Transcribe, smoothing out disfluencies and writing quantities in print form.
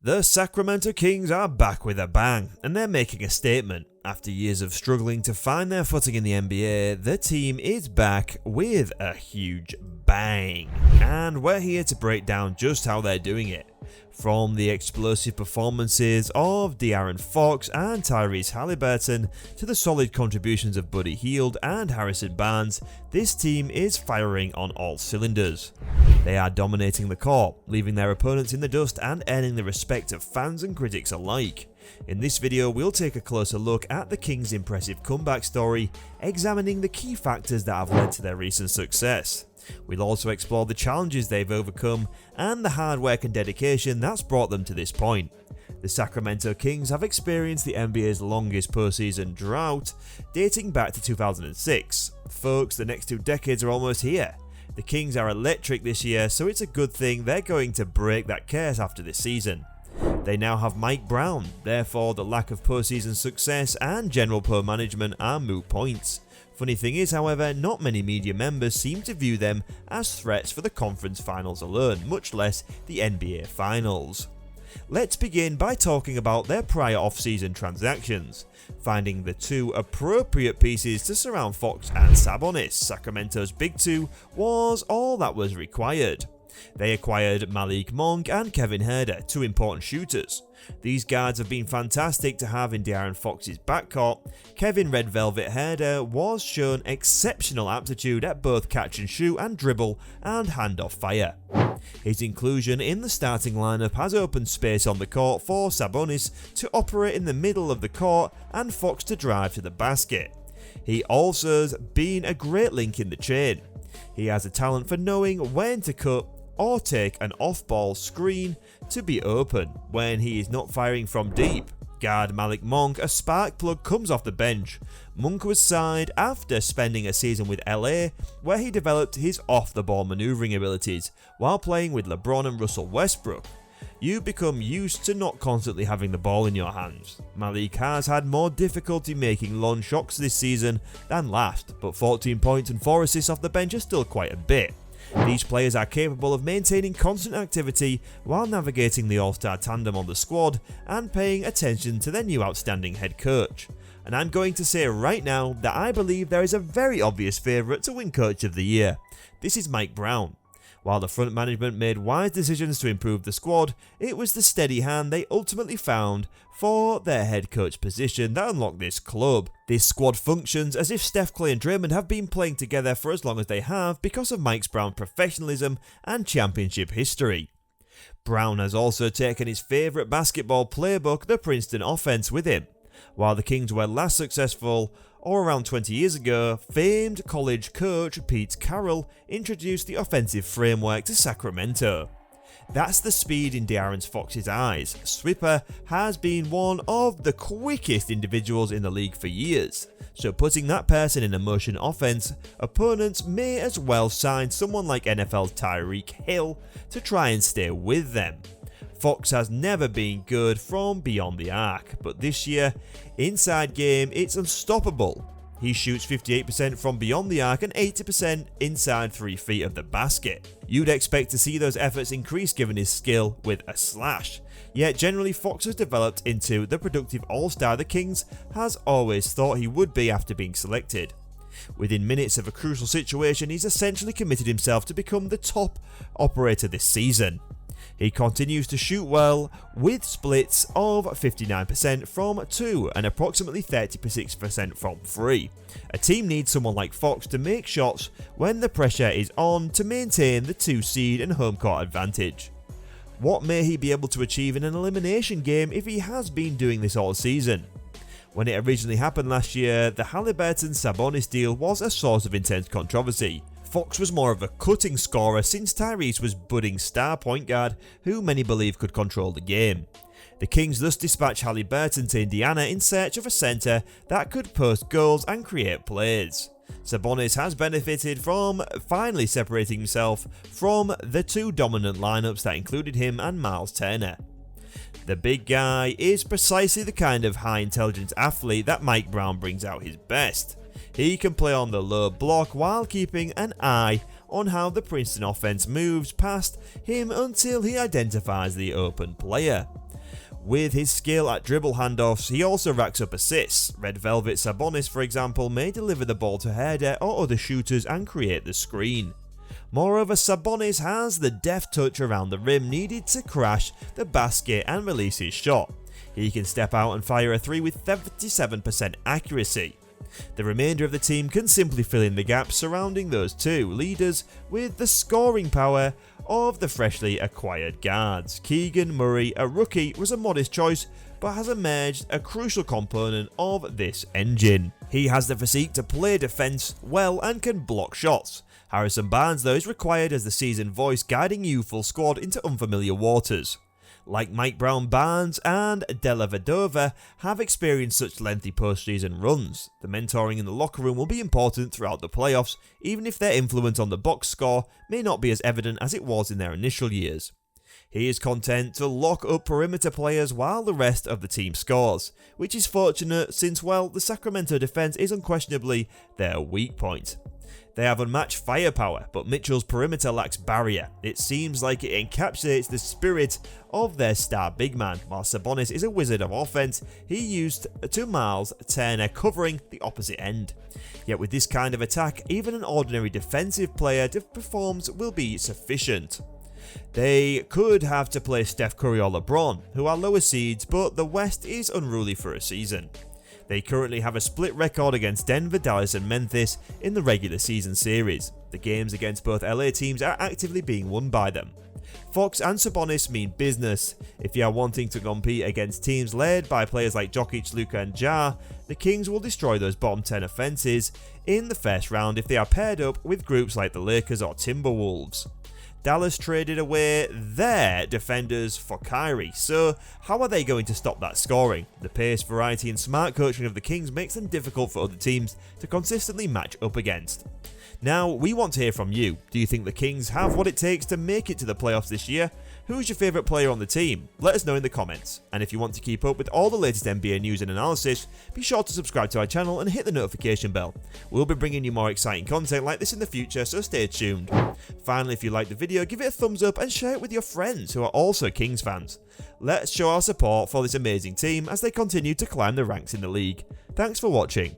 The Sacramento Kings are back with a bang, and they're making a statement. After years of struggling to find their footing in the NBA, the team is back with a huge bang. And we're here to break down just how they're doing it. From the explosive performances of De'Aaron Fox and Tyrese Haliburton to the solid contributions of Buddy Hield and Harrison Barnes, this team is firing on all cylinders. They are dominating the court, leaving their opponents in the dust and earning the respect of fans and critics alike. In this video, we'll take a closer look at the Kings' impressive comeback story, examining the key factors that have led to their recent success. We'll also explore the challenges they've overcome and the hard work and dedication that's brought them to this point. The Sacramento Kings have experienced the NBA's longest postseason drought, dating back to 2006. Folks, the next 2 decades are almost here. The Kings are electric this year, so it's a good thing they're going to break that curse after this season. They now have Mike Brown, therefore the lack of postseason success and general poor management are moot points. Funny thing is, however, not many media members seem to view them as threats for the conference finals alone, much less the NBA finals. Let's begin by talking about their prior off-season transactions. Finding the 2 appropriate pieces to surround Fox and Sabonis, Sacramento's big 2, was all that was required. They acquired Malik Monk and Kevin Huerter, 2 important shooters. These guards have been fantastic to have in De'Aaron Fox's backcourt. Kevin Red Velvet Huerter was shown exceptional aptitude at both catch and shoot and dribble and handoff fire. His inclusion in the starting lineup has opened space on the court for Sabonis to operate in the middle of the court and Fox to drive to the basket. He also has been a great link in the chain. He has a talent for knowing when to cut or take an off-ball screen to be open when he is not firing from deep. Guard Malik Monk, a spark plug, comes off the bench. Monk was signed after spending a season with LA, where he developed his off-the-ball maneuvering abilities while playing with LeBron and Russell Westbrook. You become used to not constantly having the ball in your hands. Malik has had more difficulty making long shots this season than last, but 14 points and 4 assists off the bench are still quite a bit. These players are capable of maintaining constant activity while navigating the all-star tandem on the squad and paying attention to their new outstanding head coach. And I'm going to say right now that I believe there is a very obvious favourite to win Coach of the Year. This is Mike Brown. While the front management made wise decisions to improve the squad, it was the steady hand they ultimately found for their head coach position that unlocked this club. This squad functions as if Steph, Clay and Draymond have been playing together for as long as they have because of Mike Brown's professionalism and championship history. Brown has also taken his favourite basketball playbook, the Princeton offense, with him. While the Kings were last successful, or around 20 years ago, famed college coach Pete Carroll introduced the offensive framework to Sacramento. That's the speed in De'Aaron Fox's eyes. Swipper has been one of the quickest individuals in the league for years, so putting that person in a motion offense, opponents may as well sign someone like NFL's Tyreek Hill to try and stay with them. Fox has never been good from beyond the arc, but this year, inside game, it's unstoppable. He shoots 58% from beyond the arc and 80% inside 3 feet of the basket. You'd expect to see those efforts increase given his skill with a slash. Yet generally Fox has developed into the productive all-star the Kings has always thought he would be after being selected. Within minutes of a crucial situation, he's essentially committed himself to become the top operator this season. He continues to shoot well, with splits of 59% from 2 and approximately 36% from 3. A team needs someone like Fox to make shots when the pressure is on to maintain the 2 seed and home court advantage. What may he be able to achieve in an elimination game if he has been doing this all season? When it originally happened last year, the Haliburton-Sabonis deal was a source of intense controversy. Fox was more of a cutting scorer since Tyrese was budding star point guard who many believe could control the game. The Kings thus dispatched Haliburton to Indiana in search of a centre that could post goals and create plays. Sabonis has benefited from finally separating himself from the 2 dominant lineups that included him and Miles Turner. The big guy is precisely the kind of high intelligence athlete that Mike Brown brings out his best. He can play on the low block while keeping an eye on how the Princeton offense moves past him until he identifies the open player. With his skill at dribble handoffs, he also racks up assists. Red Velvet Sabonis, for example, may deliver the ball to Herder or other shooters and create the screen. Moreover, Sabonis has the deft touch around the rim needed to crash the basket and release his shot. He can step out and fire a 3 with 77% accuracy. The remainder of the team can simply fill in the gaps surrounding those two leaders with the scoring power of the freshly acquired guards. Keegan Murray, a rookie, was a modest choice but has emerged a crucial component of this engine. He has the physique to play defense well and can block shots. Harrison Barnes, though, is required as the seasoned voice guiding youthful squad into unfamiliar waters. Like Mike Brown, Barnes and Della Vedova have experienced such lengthy postseason runs. The mentoring in the locker room will be important throughout the playoffs, even if their influence on the box score may not be as evident as it was in their initial years. He is content to lock up perimeter players while the rest of the team scores, which is fortunate since, well, the Sacramento defense is unquestionably their weak point. They have unmatched firepower, but Mitchell's perimeter lacks barrier. It seems like it encapsulates the spirit of their star big man. While Sabonis is a wizard of offense, he used to Miles Turner covering the opposite end. Yet with this kind of attack, even an ordinary defensive player to perform will be sufficient. They could have to play Steph Curry or LeBron, who are lower seeds, but the West is unruly for a season. They currently have a split record against Denver, Dallas and Memphis in the regular season series. The games against both LA teams are actively being won by them. Fox and Sabonis mean business. If you are wanting to compete against teams led by players like Jokic, Luka and Ja, the Kings will destroy those bottom 10 offenses in the first round if they are paired up with groups like the Lakers or Timberwolves. Dallas traded away their defenders for Kyrie, so how are they going to stop that scoring? The pace, variety and smart coaching of the Kings makes them difficult for other teams to consistently match up against. Now, we want to hear from you. Do you think the Kings have what it takes to make it to the playoffs this year? Who's your favourite player on the team? Let us know in the comments. And if you want to keep up with all the latest NBA news and analysis, be sure to subscribe to our channel and hit the notification bell. We'll be bringing you more exciting content like this in the future, so stay tuned. Finally, if you liked the video, give it a thumbs up and share it with your friends who are also Kings fans. Let's show our support for this amazing team as they continue to climb the ranks in the league. Thanks for watching.